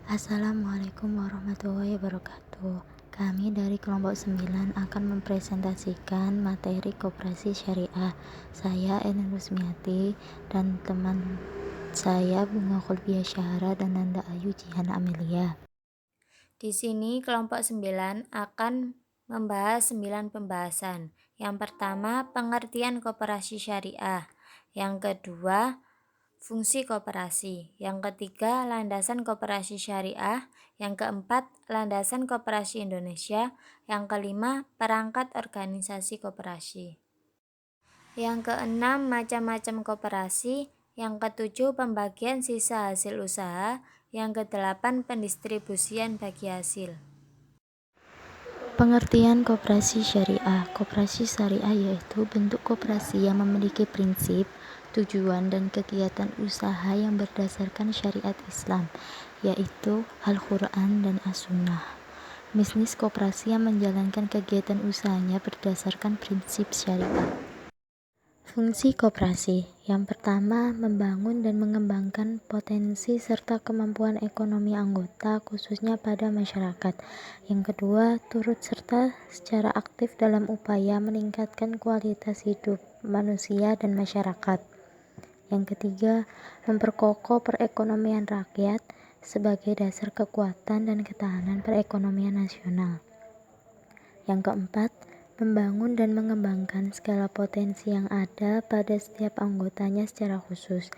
Assalamualaikum warahmatullahi wabarakatuh. Kami dari kelompok 9 akan mempresentasikan materi koperasi syariah. Saya Enen Rusmiati dan teman saya Bunga Khulbiah Syahra dan Nanda Ayu Jihan Amelia. Di sini kelompok 9 akan membahas 9 pembahasan. Yang pertama, pengertian koperasi syariah. Yang kedua, fungsi koperasi. Yang ketiga, landasan koperasi syariah. Yang keempat, landasan koperasi Indonesia. Yang kelima, perangkat organisasi koperasi. Yang keenam, macam-macam koperasi. Yang ketujuh, pembagian sisa hasil usaha. Yang kedelapan, pendistribusian bagi hasil. Pengertian koperasi syariah. Koperasi syariah yaitu bentuk koperasi yang memiliki prinsip, tujuan, dan kegiatan usaha yang berdasarkan syariat Islam, yaitu Al-Quran dan As-Sunnah. Bisnis koperasi yang menjalankan kegiatan usahanya berdasarkan prinsip syariah. Fungsi koperasi yang pertama, membangun dan mengembangkan potensi serta kemampuan ekonomi anggota, khususnya pada masyarakat. Yang kedua, turut serta secara aktif dalam upaya meningkatkan kualitas hidup manusia dan masyarakat. Yang ketiga, memperkokoh perekonomian rakyat sebagai dasar kekuatan dan ketahanan perekonomian nasional. Yang keempat, membangun dan mengembangkan segala potensi yang ada pada setiap anggotanya secara khusus.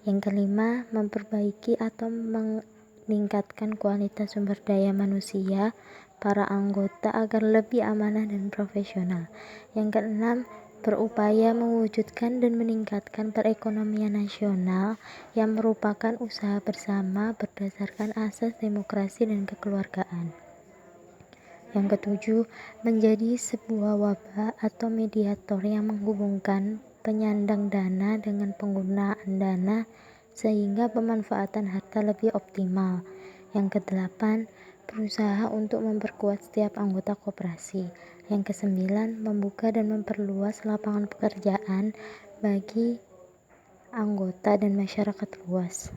Yang kelima, memperbaiki atau meningkatkan kualitas sumber daya manusia para anggota agar lebih amanah dan profesional. Yang keenam, berupaya mewujudkan dan meningkatkan perekonomian nasional yang merupakan usaha bersama berdasarkan asas demokrasi dan kekeluargaan. Yang ketujuh, menjadi sebuah wabah atau mediator yang menghubungkan penyandang dana dengan penggunaan dana sehingga pemanfaatan harta lebih optimal. Yang kedelapan, berusaha untuk memperkuat setiap anggota koperasi. Yang kesembilan, membuka dan memperluas lapangan pekerjaan bagi anggota dan masyarakat luas.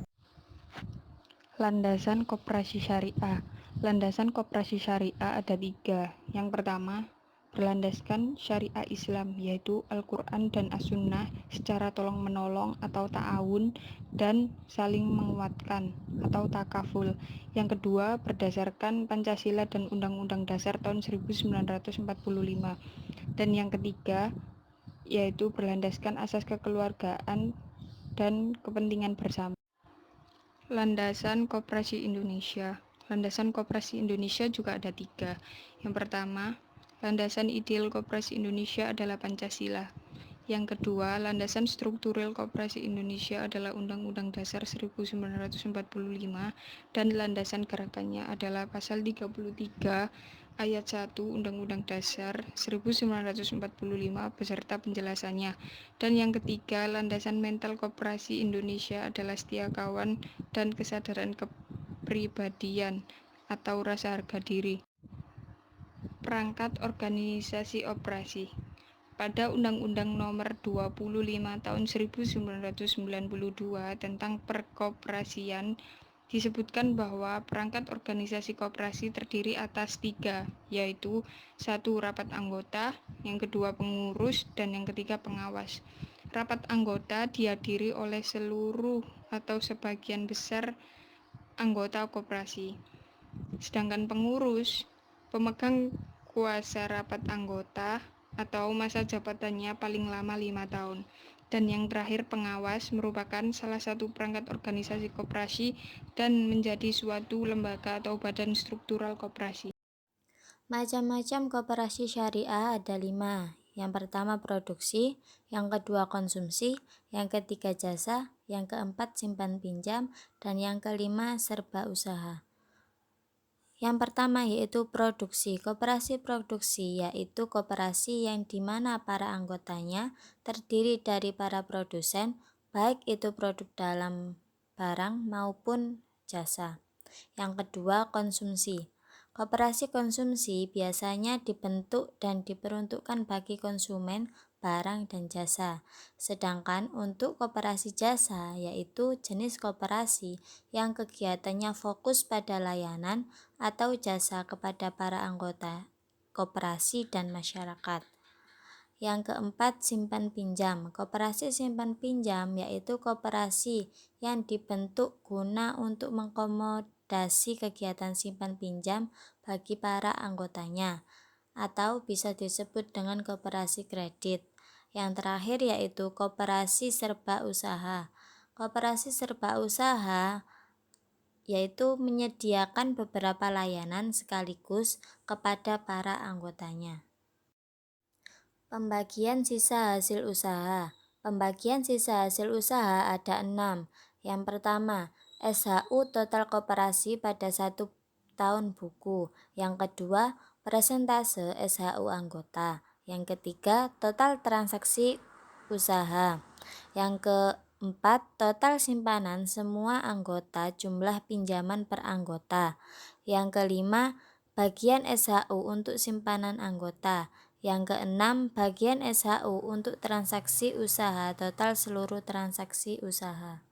Landasan koperasi syariah. Landasan koperasi syariah ada 3. Yang pertama, berlandaskan syariah Islam, yaitu Al-Quran dan As-Sunnah secara tolong-menolong atau ta'awun dan saling menguatkan atau takaful. Yang kedua, berdasarkan Pancasila dan Undang-Undang Dasar tahun 1945. Dan yang ketiga, yaitu berlandaskan asas kekeluargaan dan kepentingan bersama. Landasan Koperasi Indonesia. Landasan Koperasi Indonesia juga ada 3. Yang pertama, landasan ideal Koperasi Indonesia adalah Pancasila. Yang kedua, landasan struktural Koperasi Indonesia adalah Undang-Undang Dasar 1945 dan landasan gerakannya adalah pasal 33 ayat 1 Undang-Undang Dasar 1945 beserta penjelasannya. Dan yang ketiga, landasan mental koperasi Indonesia adalah setia kawan dan kesadaran kepribadian atau rasa harga diri. Perangkat organisasi operasi. Pada Undang-Undang Nomor 25 Tahun 1992 tentang Perkoperasian disebutkan bahwa perangkat organisasi koperasi terdiri atas 3, yaitu 1. Rapat anggota, yang kedua pengurus, dan yang ketiga pengawas. Rapat anggota dihadiri oleh seluruh atau sebagian besar anggota koperasi. Sedangkan pengurus, pemegang kuasa rapat anggota atau masa jabatannya paling lama 5 tahun. Dan yang terakhir, pengawas merupakan salah satu perangkat organisasi koperasi dan menjadi suatu lembaga atau badan struktural koperasi. Macam-macam koperasi syariah ada 5. Yang pertama produksi, yang kedua konsumsi, yang ketiga jasa, yang keempat simpan pinjam, dan yang kelima serba usaha. Yang pertama yaitu produksi. Koperasi produksi yaitu koperasi yang dimana para anggotanya terdiri dari para produsen, baik itu produk dalam barang maupun jasa. Yang kedua konsumsi. Koperasi konsumsi biasanya dibentuk dan diperuntukkan bagi konsumen barang dan jasa. Sedangkan untuk koperasi jasa, yaitu jenis koperasi yang kegiatannya fokus pada layanan atau jasa kepada para anggota koperasi dan masyarakat. Yang keempat, simpan pinjam. Koperasi simpan pinjam yaitu koperasi yang dibentuk guna untuk mengakomodasi kegiatan simpan pinjam bagi para anggotanya, atau bisa disebut dengan koperasi kredit. Yang terakhir yaitu koperasi serba usaha. Koperasi serba usaha yaitu menyediakan beberapa layanan sekaligus kepada para anggotanya. Pembagian sisa hasil usaha. Pembagian sisa hasil usaha ada 6. Yang pertama, SHU total koperasi pada 1 tahun buku. Yang kedua, persentase SHU anggota. Yang ketiga, total transaksi usaha. Yang keempat, total simpanan semua anggota jumlah pinjaman per anggota. Yang kelima, bagian SHU untuk simpanan anggota. Yang keenam, bagian SHU untuk transaksi usaha total seluruh transaksi usaha.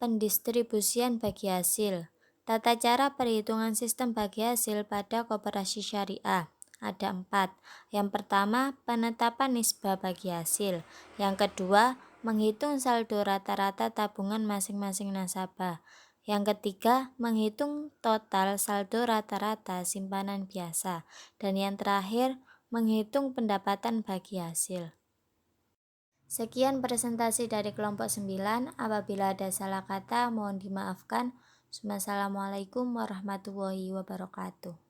Pendistribusian bagi hasil. Tata cara perhitungan sistem bagi hasil pada koperasi syariah ada 4. Yang pertama, penetapan nisbah bagi hasil. Yang kedua, menghitung saldo rata-rata tabungan masing-masing nasabah. Yang ketiga, menghitung total saldo rata-rata simpanan biasa. Dan yang terakhir, menghitung pendapatan bagi hasil. Sekian presentasi dari kelompok 9. Apabila ada salah kata mohon dimaafkan. Wassalamualaikum warahmatullahi wabarakatuh.